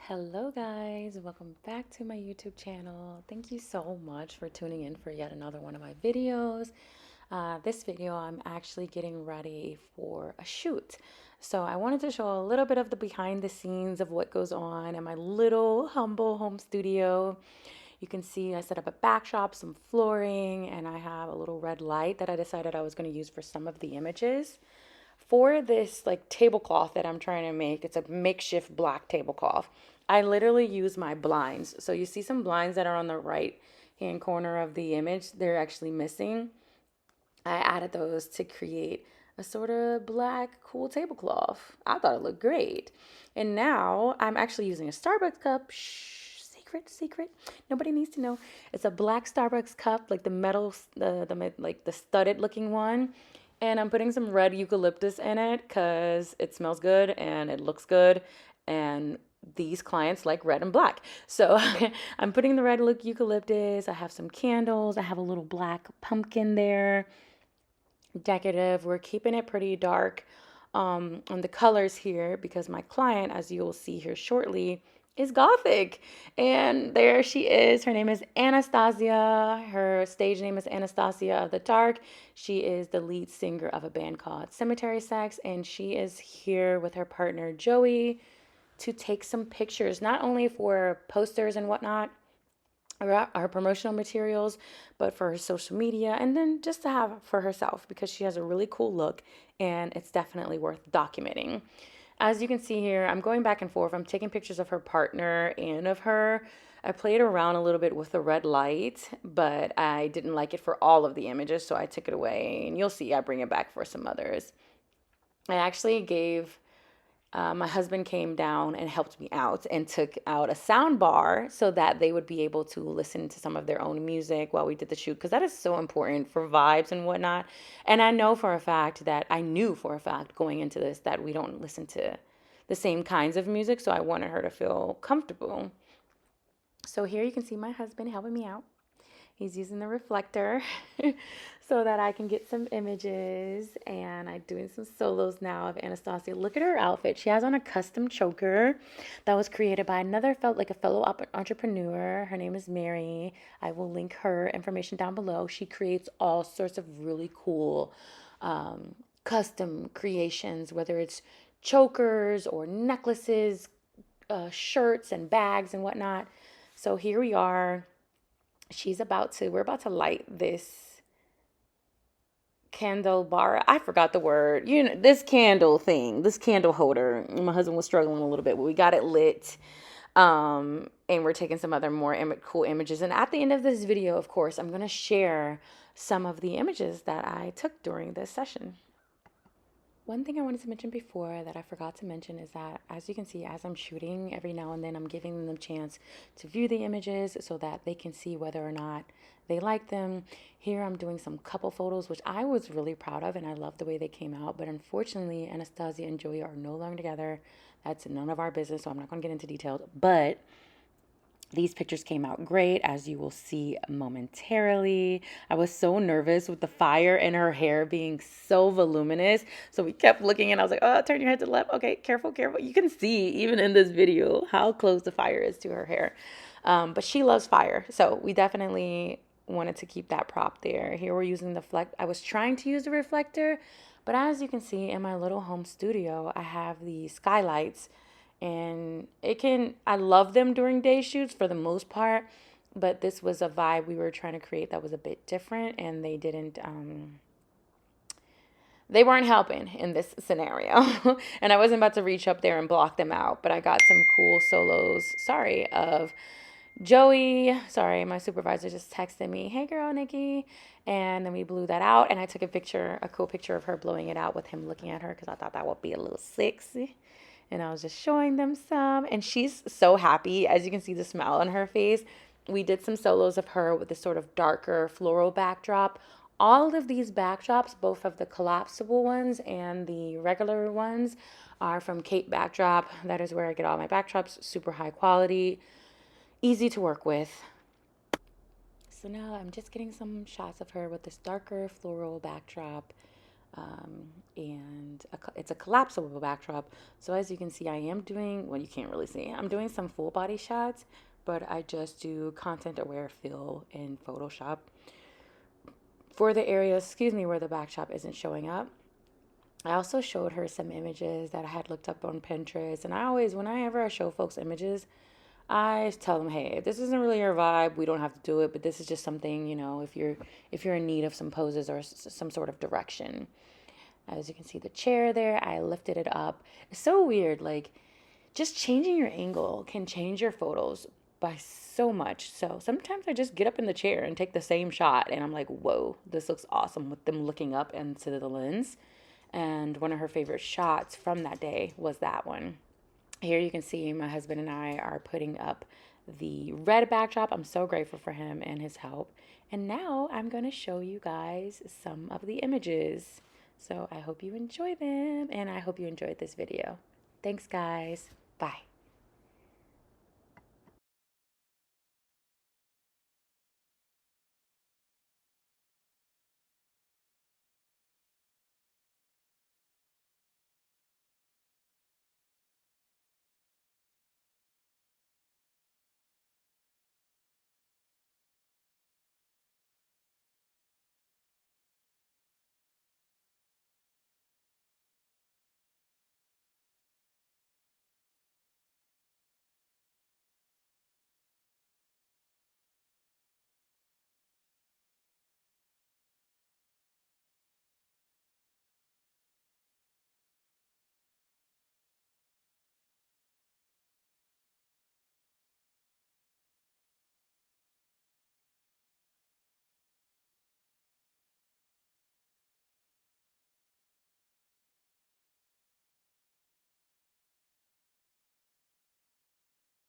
Hello guys, welcome back to my YouTube channel. Thank you so much for tuning in for yet another one of my videos. This video I'm actually getting ready for a shoot. So I wanted to show a little bit of the behind the scenes of what goes on in my little humble home studio. You can see I set up a backdrop, some flooring, and I have a little red light that I decided I was going to use for some of the images. For this like tablecloth that I'm trying to make, it's a makeshift black tablecloth. I literally use my blinds. So you see some blinds that are on the right hand corner of the image, they're actually missing. I added those to create a sort of black cool tablecloth. I thought it looked great. And now I'm actually using a Starbucks cup. Shh, secret. Nobody needs to know. It's a black Starbucks cup, like the metal, like the studded looking one. And I'm putting some red eucalyptus in it because it smells good and it looks good. And these clients like red and black. So I'm putting the red look eucalyptus. I have some candles. I have a little black pumpkin there. Decorative. We're keeping it pretty dark on the colors here because my client, as you will see here shortly, is gothic. And there she is. Her name is Anastasia. Her stage name is Anastasia of the Dark. She is the lead singer of a band called Cemetery Sex, and she is here with her partner Joey to take some pictures, not only for posters and whatnot, our promotional materials, but for her social media, and then just to have for herself because she has a really cool look and it's definitely worth documenting. As you can see here, I'm going back and forth. I'm taking pictures of her partner and of her. I played around a little bit with the red light, but I didn't like it for all of the images, so I took it away. And you'll see I bring it back for some others. I actually gave my husband came down and helped me out and took out a sound bar so that they would be able to listen to some of their own music while we did the shoot, because that is so important for vibes and whatnot. And I know for a fact that I knew for a fact going into this that we don't listen to the same kinds of music, so I wanted her to feel comfortable. So here you can see my husband helping me out. He's using the reflector so that I can get some images. And I'm doing some solos now of Anastasia. Look at her outfit. She has on a custom choker that was created by another like a fellow entrepreneur. Her name is Mary. I will link her information down below. She creates all sorts of really cool custom creations, whether it's chokers or necklaces, shirts and bags and whatnot. So here we are. We're about to light this candle bar. I forgot the word. You know, this candle thing, this candle holder. My husband was struggling a little bit, but we got it lit. And we're taking some other more cool images. And at the end of this video, of course, I'm going to share some of the images that I took during this session. One thing I wanted to mention before that I forgot to mention is that, as you can see, as I'm shooting, every now and then I'm giving them a chance to view the images so that they can see whether or not they like them. Here I'm doing some couple photos, which I was really proud of, and I love the way they came out. But unfortunately, Anastasia and Joey are no longer together. That's none of our business, so I'm not going to get into details. But these pictures came out great, as you will see momentarily. I was so nervous with the fire and her hair being so voluminous. So we kept looking and I was like, oh, turn your head to the left. Okay, careful. You can see even in this video how close the fire is to her hair. But she loves fire. So we definitely wanted to keep that prop there. Here we're using the I was trying to use the reflector, but as you can see in my little home studio, I have the skylights, and I love them during day shoots for the most part, but this was a vibe we were trying to create that was a bit different, and they weren't helping in this scenario. And I wasn't about to reach up there and block them out, but I got some cool solos, of Joey. Sorry, my supervisor just texted me, hey girl, Nikki. And then we blew that out, and I took a cool picture of her blowing it out with him looking at her because I thought that would be a little sexy. And I was just showing them some, and she's so happy. As you can see the smile on her face. We did some solos of her with this sort of darker floral backdrop. All of these backdrops, both of the collapsible ones and the regular ones, are from Cape Backdrop. That is where I get all my backdrops. Super high quality, easy to work with. So now I'm just getting some shots of her with this darker floral backdrop. and it's a collapsible backdrop. So as you can see, I am doing, well, you can't really see, I'm doing some full body shots, but I just do content aware fill in Photoshop for the areas, excuse me, where the backdrop isn't showing up. I also showed her some images that I had looked up on Pinterest, and I always, whenever I show folks images, I tell them, hey, if this isn't really your vibe, we don't have to do it, but this is just something, if you're in need of some poses or some sort of direction. As you can see the chair there, I lifted it up. It's so weird, like just changing your angle can change your photos by so much. So sometimes I just get up in the chair and take the same shot, and I'm like, whoa, this looks awesome with them looking up into the lens. And one of her favorite shots from that day was that one. Here you can see my husband and I are putting up the red backdrop. I'm so grateful for him and his help. And now I'm going to show you guys some of the images. So I hope you enjoy them, and I hope you enjoyed this video. Thanks, guys. Bye.